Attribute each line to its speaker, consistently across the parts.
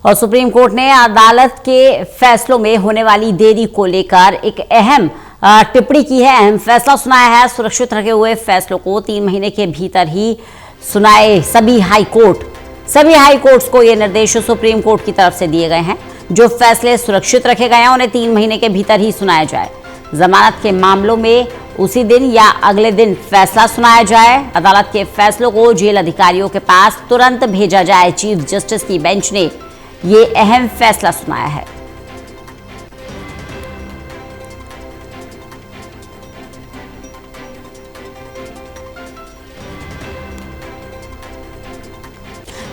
Speaker 1: और supreme court ने अदालत के फैसलों में होने वाली देरी को लेकर एक अहम टिप्पणी की है, अहम फैसला सुनाया है। सुरक्षित रखे हुए फैसलों को 3 महीने के भीतर ही सुनाए सभी हाई कोर्ट्स को ये निर्देश सुप्रीम कोर्ट की तरफ से दिए गए हैं। जो फैसले सुरक्षित रखे गए हैं उन्हें 3 महीने के भीतर ही सुनाया जाए। जमानत के मामलों में उसी दिन या अगले दिन फैसला सुनाया जाए। अदालत के फैसलों को जेल अधिकारियों के पास तुरंत भेजा जाए। चीफ जस्टिस की बेंच ने ये अहम फैसला सुनाया है।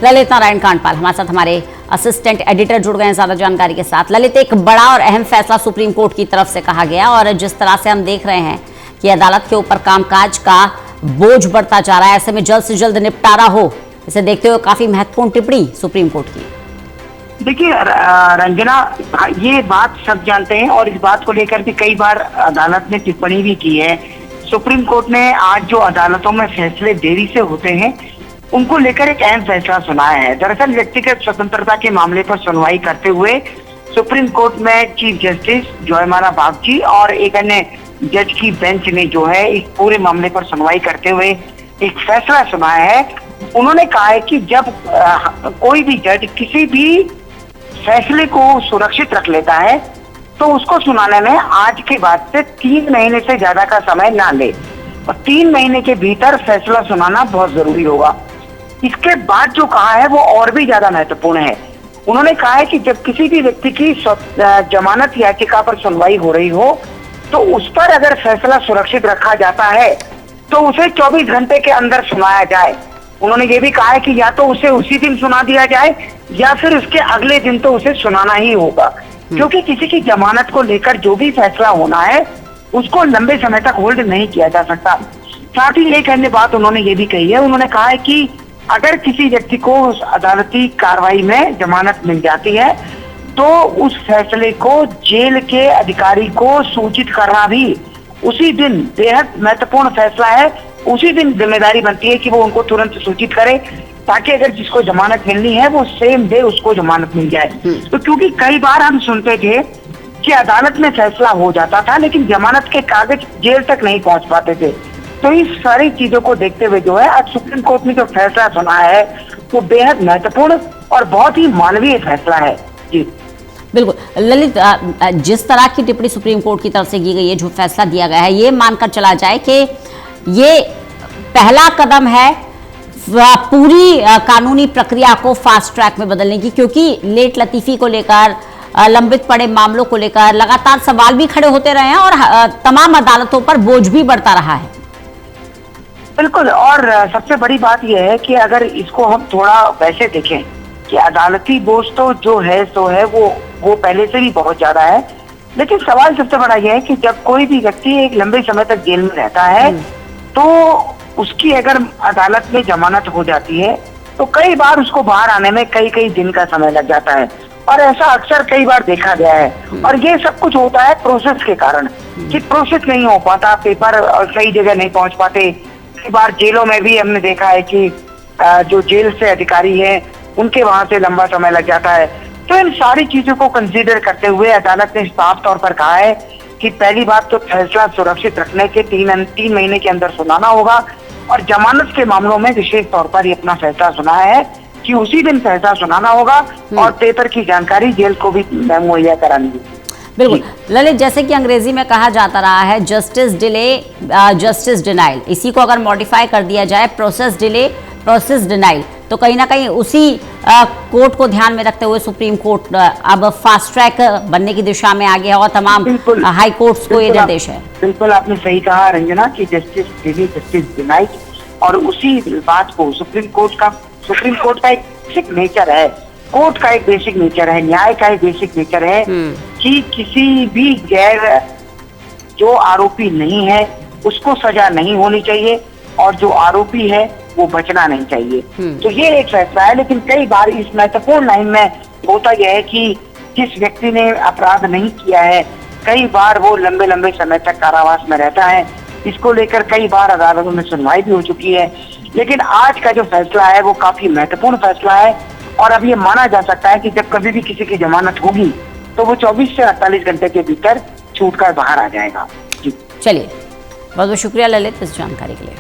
Speaker 1: ललित नारायण कांडपाल हमारे साथ, हमारे असिस्टेंट एडिटर जुड़ गए हैं ज्यादा जानकारी के साथ। ललित, एक बड़ा और अहम फैसला सुप्रीम कोर्ट की तरफ से कहा गया और जिस तरह से हम देख रहे हैं कि अदालत के ऊपर कामकाज का बोझ बढ़ता जा रहा है, ऐसे में जल्द से जल्द निपटारा हो, इसे देखते हुए काफी महत्वपूर्ण टिप्पणी सुप्रीम कोर्ट की।
Speaker 2: देखिए रंजना, ये बात सब जानते हैं और इस बात को लेकर भी कई बार अदालत ने टिप्पणी भी की है। सुप्रीम कोर्ट ने आज जो अदालतों में फैसले देरी से होते हैं उनको लेकर एक अहम फैसला सुनाया है। दरअसल व्यक्तिगत स्वतंत्रता के मामले पर सुनवाई करते हुए सुप्रीम कोर्ट में चीफ जस्टिस जयमाला बागची और एक अन्य जज की बेंच ने जो है इस पूरे मामले पर सुनवाई करते हुए एक फैसला सुनाया है। उन्होंने कहा है कि जब कोई भी जज किसी भी फैसले को सुरक्षित रख लेता है तो उसको सुनाने में आज के बाद से 3 महीने से ज्यादा का समय ना ले और 3 महीने के भीतर फैसला सुनाना बहुत जरूरी होगा। इसके बाद जो कहा है वो और भी ज्यादा महत्वपूर्ण है। उन्होंने कहा है कि जब किसी भी व्यक्ति की जमानत याचिका पर सुनवाई हो रही हो तो उस पर अगर फैसला सुरक्षित रखा जाता है तो उसे 24 घंटे के अंदर सुनाया जाए। उन्होंने ये भी कहा है कि या तो उसे उसी दिन सुना दिया जाए या फिर उसके अगले दिन तो उसे सुनाना ही होगा, क्योंकि किसी की जमानत को लेकर जो भी फैसला होना है उसको लंबे समय तक होल्ड नहीं किया जा सकता। साथ ही एक अन्य बात उन्होंने ये भी कही है, उन्होंने कहा है कि अगर किसी व्यक्ति को उस अदालती कार्रवाई में जमानत मिल जाती है तो उस फैसले को जेल के अधिकारी को सूचित करना भी उसी दिन बेहद महत्वपूर्ण फैसला है। उसी दिन जिम्मेदारी बनती है कि वो उनको तुरंत सूचित करे ताकि अगर जिसको जमानत मिलनी है वो सेम डे उसको जमानत मिल जाए। तो क्योंकि कई बार हम सुनते थे कि अदालत में फैसला हो जाता था लेकिन जमानत के कागज जेल तक नहीं पहुंच पाते थे। तो इस सारी चीजों को देखते हुए जो है आज सुप्रीम कोर्ट ने जो फैसला सुनाया है वो बेहद महत्वपूर्ण और बहुत ही मानवीय फैसला है। जी
Speaker 1: बिल्कुल ललित, जिस तरह की टिप्पणी सुप्रीम कोर्ट की तरफ से की गई है, जो फैसला दिया गया है, ये मानकर चला जाए कि ये पहला कदम है पूरी कानूनी प्रक्रिया को फास्ट ट्रैक में बदलने की, क्योंकि लेट लतीफी को लेकर, लंबित पड़े मामलों को लेकर लगातार सवाल भी खड़े होते रहे हैं और तमाम अदालतों पर बोझ भी बढ़ता रहा है।
Speaker 2: बिल्कुल, और सबसे बड़ी बात यह है कि अगर इसको हम थोड़ा वैसे देखें कि अदालती बोझ तो जो है सो है, वो पहले से भी बहुत ज्यादा है, लेकिन सवाल सबसे बड़ा यह है कि जब कोई भी व्यक्ति एक लंबे समय तक जेल में रहता है तो उसकी अगर अदालत में जमानत हो जाती है तो कई बार उसको बाहर आने में कई दिन का समय लग जाता है और ऐसा अक्सर कई बार देखा गया है। और ये सब कुछ होता है प्रोसेस के कारण कि प्रोसेस नहीं हो पाता, पेपर सही जगह नहीं पहुंच पाते। कई बार जेलों में भी हमने देखा है कि जो जेल से अधिकारी हैं उनके वहां से लंबा समय लग जाता है। तो इन सारी चीजों को कंसीडर करते हुए अदालत ने साफ तौर पर कहा है कि पहली बात तो फैसला सुरक्षित रखने के 3 महीने के अंदर सुनाना होगा और जमानत के मामलों में विशेष तौर पर ये अपना फैसला सुनाया है कि उसी दिन फैसला सुनाना होगा और पेपर की जानकारी जेल को भी मुहैया करानी होगी।
Speaker 1: बिल्कुल ललित, जैसे कि अंग्रेजी में कहा जाता रहा है, जस्टिस डिले जस्टिस डिनाइल, इसी को अगर मॉडिफाई कर दिया जाए प्रोसेस डिले प्रोसेस डिनाइल, तो कहीं ना कहीं उसी कोर्ट को ध्यान में रखते हुए सुप्रीम कोर्ट अब फास्ट ट्रैक बनने की दिशा में आ गया और तमाम हाई कोर्ट्स को ये निर्देश है।
Speaker 2: बिल्कुल आपने सही कहा रंजना कि जस्टिस डिले जस्टिस डिनाइल, और उसी बात को सुप्रीम कोर्ट का एक बेसिक नेचर है, कोर्ट का एक बेसिक नेचर है, न्याय का एक बेसिक नेचर है कि किसी भी गैर जो आरोपी नहीं है उसको सजा नहीं होनी चाहिए और जो आरोपी है वो बचना नहीं चाहिए। तो ये एक फैसला है, लेकिन कई बार इस महत्वपूर्ण लाइन में होता यह है कि जिस व्यक्ति ने अपराध नहीं किया है कई बार वो लंबे समय तक कारावास में रहता है। इसको लेकर कई बार अदालतों में सुनवाई भी हो चुकी है, लेकिन आज का जो फैसला है वो काफी महत्वपूर्ण फैसला है और अब ये माना जा सकता है कि जब कभी भी किसी की जमानत होगी तो वो 24 से 48 घंटे के भीतर छूट कर बाहर आ जाएगा। जी
Speaker 1: चलिए, बहुत बहुत शुक्रिया ललित इस जानकारी के लिए।